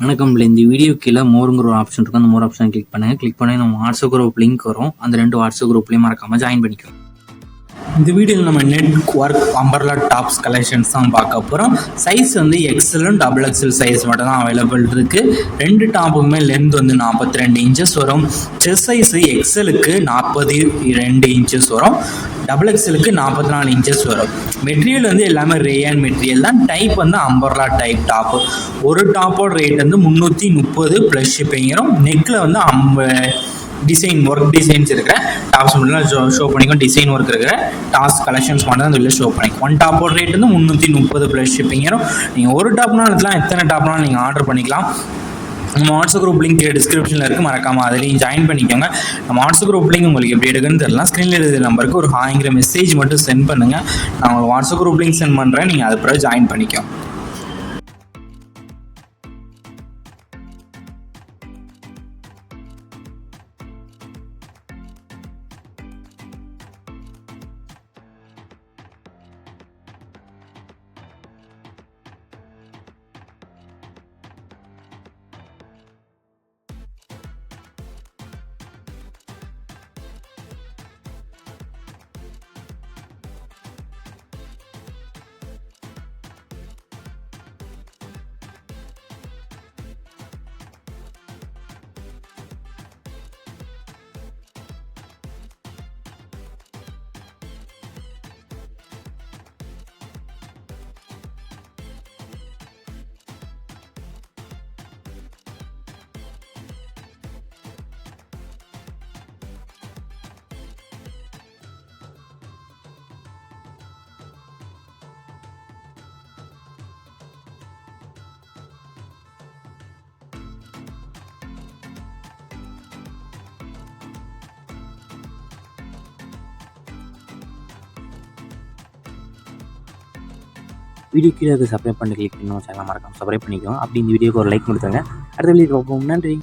வணக்கம். இந்த வீடியோ கீழே மோருங்கிற ஒரு ஆப்ஷன் இருக்கும். அந்த மோர் ஆப்ஷன் கிளிக் பண்ணுங்கள். கிளிக் பண்ணி நம்ம வாட்ஸ்அப் குரூப் லிங்க் வரும். அந்த 2 வாட்ஸ்அப் குரூப்லேயும் மறக்காமல் ஜாயின் பண்ணிக்கிறோம். இந்த வீடியோவில் நம்ம net work umbrella tops collections தான் பார்க்க போகிறோம். சைஸ் வந்து எக்ஸலும் டபுள் எக்ஸல் சைஸ் மட்டும் தான் அவைலபிள் இருக்குது. 2 டாப்புக்குமே லென்த் வந்து 42 இன்ச்சஸ் வரும். செஸ்ட் சைஸ் எக்ஸலுக்கு 42 இன்ச்சஸ் வரும். டபுள் எக்ஸலுக்கு 44 இன்ச்சஸ் வரும். மெட்டீரியல் வந்து எல்லாமே ரேயான் மெட்டீரியல் தான். டைப் வந்து அம்பர்லா டைப் டாப்பு. ஒரு டாப்போட ரேட் வந்து 330 ப்ளஸ் ஷிப்பிங் வரும். நெக்கில் வந்து டிசைன் ஒர்க் டிசைன்ஸ் இருக்கிற டாப்ஸ் மட்டும் ஷோ பண்ணிக்கும். டிசைன் ஒர்க் இருக்கிற டாப்ஸ் கலெக்ஷன்ஸ் மட்டும் தான் இதில் ஷோ பண்ணிக்கும். ஒன் டாப்போட ரேட் வந்து 330 ப்ளஸ் ஷிப்பிங் வரும். நீங்கள் ஒரு டாப்னாலும் எடுத்துலாம், எத்தனை டாப்னாலும் நீங்கள் ஆர்டர் பண்ணிக்கலாம். நம்ம வாட்ஸ்அப் குரூப் லிங்க் டிஸ்கிரிப்ஷனில் இருக்குது, மறக்காமல் அதிலையும் ஜாயின் பண்ணிக்கோங்க. நம்ம வாட்ஸ்அப் குரூப் லிங்க் உங்களுக்கு எப்படி எடுக்குன்னு தெரியலாம். ஸ்க்ரீனில் எழுதிய நம்பருக்கு ஒரு ஹாய்ங்கிற மெசேஜ் மட்டும் சென்ட் பண்ணுங்கள். நான் உங்களுக்கு வாட்ஸ்அப் குரூப் லிங்க் சென்ட் பண்ணுறேன். நீங்கள் அது பிறகு ஜாயின் பண்ணிக்கோங்க. வீடியோ கீழே சப்ஸ்கிரைப் பண்ணி கிளிக் பண்ணி சேனல் மறக்காம சப்ஸ்கிரைப் பண்ணிக்கோங்க. அப்படி இந்த வீடியோக்கு ஒரு லைக் கொடுத்துருங்க. அடுத்த வீடியோ பார்ப்போம். நன்றி.